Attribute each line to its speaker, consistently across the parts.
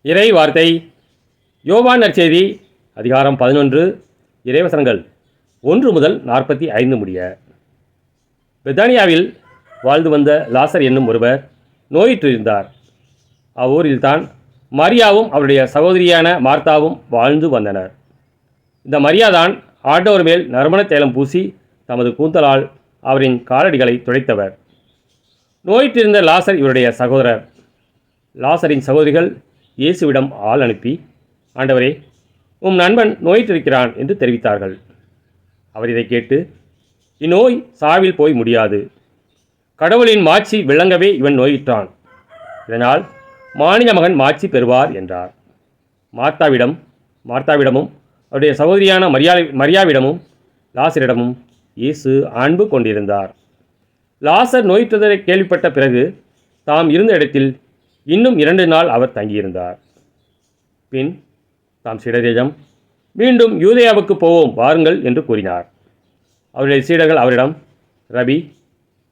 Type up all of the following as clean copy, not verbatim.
Speaker 1: இறை வார்த்தை யோவான் நற்செய்தி அதிகாரம் 11 இறைவசனங்கள் 1 முதல் 45 முடிய. பெத்தானியாவில் வாழ்ந்து வந்த லாசர் என்னும் ஒருவர் நோயிற்றிருந்தார். அவ்வூரில்தான் மரியாவும் அவருடைய சகோதரியான மார்த்தாவும் வாழ்ந்து வந்தனர். இந்த மரியாதான் ஆண்டவர் மேல் நறுமண தைலம் பூசி தமது கூந்தலால் அவரின் காலடிகளை துடைத்தவர். நோயிற்றிருந்த லாசர் இவருடைய சகோதரர். லாசரின் சகோதரிகள் இயேசுவிடம் ஆள் அனுப்பி, ஆண்டவரே, உம் நண்பன் நோயிற்றிருக்கிறான் என்று தெரிவித்தார்கள். அவர் இதை கேட்டு, இந்நோய் சாவில் போய் முடியாது. கடவுளின் மாட்சி விளங்கவே இவன் நோயிற்றான். இதனால் மானிட மகன் மாட்சி பெறுவார் என்றார். மார்த்தாவிடமும் அவருடைய சகோதரியான மரியாவிடமும் லாசரிடமும் இயேசு அன்பு கொண்டிருந்தார். லாசர் நோயிற்றதை கேள்விப்பட்ட பிறகு தாம் இருந்த இடத்தில் இன்னும் 2 நாள் அவர் தங்கியிருந்தார். பின் தாம் சீடரிடம், மீண்டும் யூதேயாவுக்கு போவோம் வாருங்கள் என்று கூறினார். அவருடைய சீடர்கள் அவரிடம், ரபி,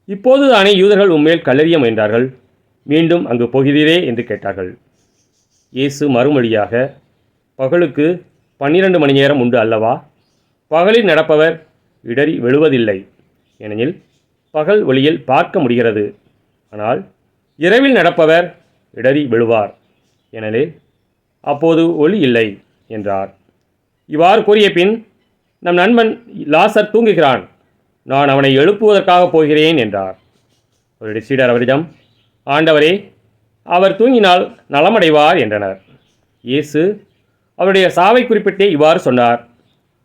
Speaker 1: இப்போது தானே யூதர்கள் உம்மேல் கல்லெறிய முயன்றார்கள், மீண்டும் அங்கு போகிறீரே என்று கேட்டார்கள். இயேசு மறுமொழியாக, பகலுக்கு 12 மணி நேரம் உண்டு அல்லவா? பகலில் நடப்பவர் இடறி விழுவதில்லை, ஏனெனில் பகல் ஒளியில் பார்க்க முடிகிறது. ஆனால் இரவில் நடப்பவர் இடறி விழுவார், எனவே அப்போது ஒளி இல்லை என்றார். இவ்வாறு கூறிய பின், நம் நண்பன் லாசர் தூங்குகிறான், நான் அவனை எழுப்புவதற்காக போகிறேன் என்றார். அவருடைய சீடர் அவரிடம், ஆண்டவரே, அவர் தூங்கினால் நலமடைவார் என்றனர். இயேசு அவருடைய சாவை குறிப்பிட்டே இவ்வாறு சொன்னார்.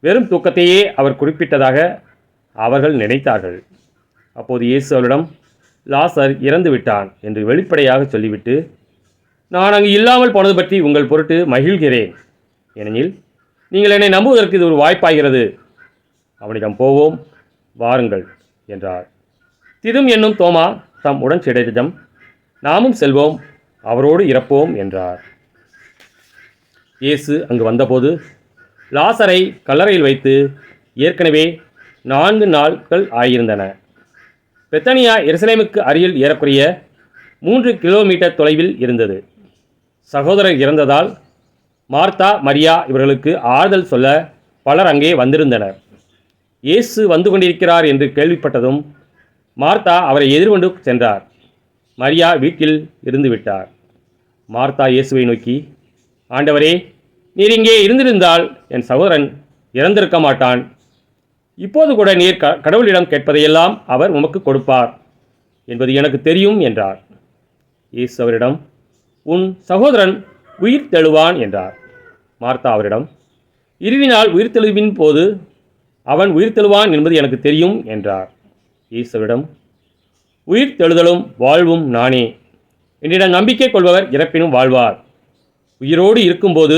Speaker 1: வெறும் தூக்கத்தையே அவர் குறிப்பிட்டதாக அவர்கள் நினைத்தார்கள். அப்போது இயேசு அவரிடம், லாசர் இறந்து விட்டான் என்று வெளிப்படையாக சொல்லிவிட்டு, நான் அங்கு இல்லாமல் போனது பற்றி உங்கள் பொருட்டு மகிழ்கிறேன், ஏனெனில் நீங்கள் என்னை நம்புவதற்கு இது ஒரு வாய்ப்பாகிறது. அவனிடம் போவோம் வாருங்கள் என்றார். திதும் என்னும் தோமா தம் உடன் சீடரிடம், நாமும் செல்வோம், அவரோடு இறப்போம் என்றார். இயேசு அங்கு வந்தபோது லாசரை கல்லறையில் வைத்து ஏற்கனவே 4 நாட்கள் ஆகியிருந்தன. பெத்தானியா எருசலேமுக்கு அருகில் ஏறக்குறைய 3 கிலோமீட்டர் தொலைவில் இருந்தது. சகோதரர் இறந்ததால் மார்த்தா, மரியா இவர்களுக்கு ஆறுதல் சொல்ல பலர் அங்கே வந்திருந்தனர். இயேசு வந்து கொண்டிருக்கிறார் என்று கேள்விப்பட்டதும் மார்த்தா அவரை எதிர்கொண்டு சென்றார். மரியா வீட்டில் இருந்து விட்டார். மார்த்தா இயேசுவை நோக்கி, ஆண்டவரே, நீர் இங்கே இருந்திருந்தால் என் சகோதரன் இறந்திருக்க மாட்டான். இப்போது கூட நீர் கடவுளிடம் கேட்பதையெல்லாம் அவர் உமக்கு கொடுப்பார் என்பது எனக்கு தெரியும் என்றார். இயேசு அவரிடம், உன் சகோதரன் உயிர் தெழுவான் என்றார். மார்த்தா அவரிடம், இறுதி நாள் உயிர்த்தெழுவின் போது அவன் உயிர் தெழுவான் என்பது எனக்கு தெரியும் என்றார். இயேசுவிடம், உயிர் தெழுதலும் வாழ்வும் நானே. என்னிடம் நம்பிக்கை கொள்பவர் இறப்பினும் வாழ்வார். உயிரோடு இருக்கும்போது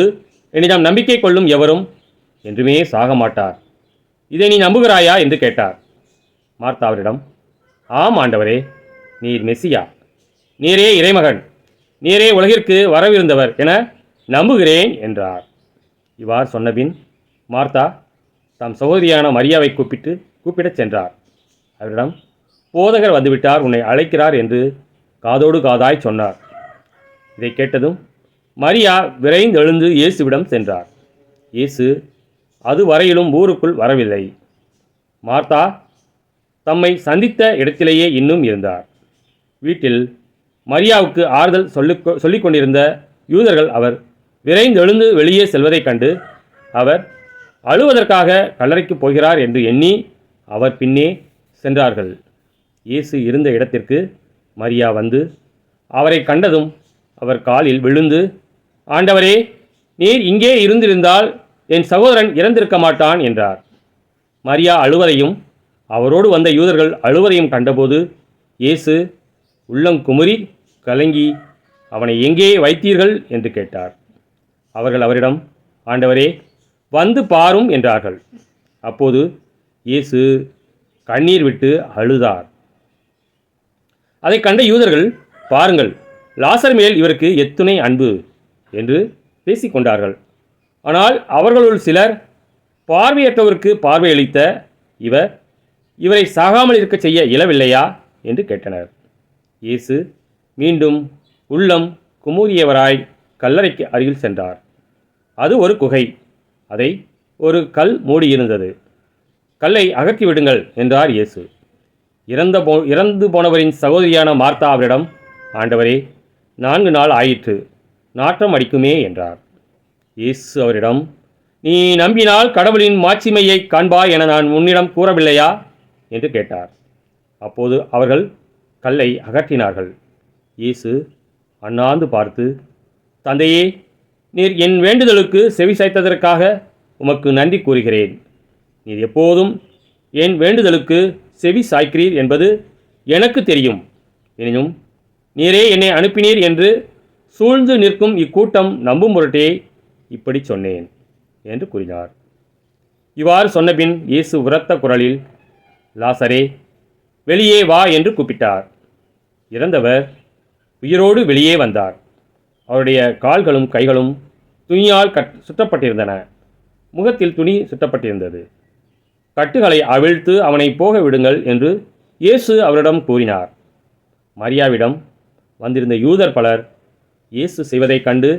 Speaker 1: என்னிடம் நம்பிக்கை கொள்ளும் எவரும் என்றுமே சாக மாட்டார். இதை நீ நம்புகிறாயா என்று கேட்டார். மார்த்தா அவரிடம், ஆம் ஆண்டவரே, நீர் மெசியா, நீரே இறைமகன், நீரே உலகிற்கு வரவிருந்தவர் என நம்புகிறேன் என்றார். இவ்வாறு சொன்னபின் மார்த்தா தாம் சகோதரியான மரியாவை கூப்பிடச் சென்றார். அவரிடம், போதகர் வந்துவிட்டார், உன்னை அழைக்கிறார் என்று காதோடு காதாய் சொன்னார். இதை கேட்டதும் மரியா விரைந்து எழுந்து இயேசுவிடம் சென்றார். இயேசு அது வரையிலும் ஊருக்குள் வரவில்லை. மார்த்தா தம்மை சந்தித்த இடத்திலேயே இன்னும் இருந்தார். வீட்டில் மரியாவுக்கு ஆறுதல் சொல்லிக் கொண்டிருந்த யூதர்கள் அவர் விரைந்து எழுந்து வெளியே செல்வதைக் கண்டு அவர் அழுவதற்காக கல்லறைக்கு போகிறார் என்று எண்ணி அவர் பின்னே சென்றார்கள். இயேசு இருந்த இடத்திற்கு மரியா வந்து அவரை கண்டதும் அவர் காலில் விழுந்து, ஆண்டவரே, நீர் இங்கே இருந்திருந்தால் என் சகோதரன் இறந்திருக்க மாட்டான் என்றார். மரியா அழுவதையும் அவரோடு வந்த யூதர்கள் அழுவதையும் கண்டபோது இயேசு உள்ளங்குமுறி கலங்கி, அவனை எங்கே வைத்தீர்கள் என்று கேட்டார். அவர்கள் அவரிடம், ஆண்டவரே, வந்து பாரும் என்றார்கள். அப்போது இயேசு கண்ணீர் விட்டு அழுதார். அதை கண்ட யூதர்கள், பாருங்கள், லாசர் மேல் இவருக்கு எத்துணை அன்பு என்று பேசிக்கொண்டார்கள். ஆனால் அவர்களுள் சிலர், பார்வையற்றவருக்கு பார்வையளித்த இவரை சாகாமல் இருக்க செய்ய இயலவில்லையா என்று கேட்டனர். இயேசு மீண்டும் உள்ளம் குமுறியவராய் கல்லறைக்கு அருகில் சென்றார். அது ஒரு குகை. அதை ஒரு கல் மூடியிருந்தது. கல்லை அகற்றிவிடுங்கள் என்றார் இயேசு. இறந்து போனவரின் சகோதரியான மார்த்தா அவரிடம், ஆண்டவரே, 4 நாள் ஆயிற்று, நாற்றம் அடிக்குமே என்றார். இயேசு அவரிடம், நீ நம்பினால் கடவுளின் மாட்சிமையை காண்பாய் என நான் உன்னிடம் கூறவில்லையா என்று கேட்டார். அப்போது அவர்கள் கல்லை அகற்றினார்கள். இயேசு அண்ணாந்து பார்த்து, தந்தையே, நீர் என் வேண்டுதலுக்கு செவி சாய்த்ததற்காக உமக்கு நன்றி கூறுகிறேன். நீர் எப்போதும் என் வேண்டுதலுக்கு செவி சாய்க்கிறீர் என்பது எனக்கு தெரியும். எனினும் நீரே என்னை அனுப்பினீர் என்று சூழ்ந்து நிற்கும் இக்கூட்டம் நம்பும் பொருட்டே இப்படி சொன்னேன் என்று கூறினார். இவ்வாறு சொன்னபின் இயேசு உரத்த குரலில், லாசரே, வெளியே வா என்று கூப்பிட்டார். இறந்தவர் உயிரோடு வெளியே வந்தார். அவருடைய கால்களும் கைகளும் துணியால் சுற்றப்பட்டிருந்தன. முகத்தில் துணி சுற்றப்பட்டிருந்தது. கட்டுகளை அவிழ்த்து அவனை போக விடுங்கள் என்று இயேசு அவரிடம் கூறினார். மரியாவிடம் வந்திருந்த யூதர் பலர் இயேசு செய்வதைக் கண்டு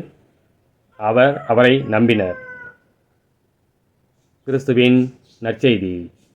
Speaker 1: அவரை நம்பினர். கிறிஸ்துவின் நற்செய்தி.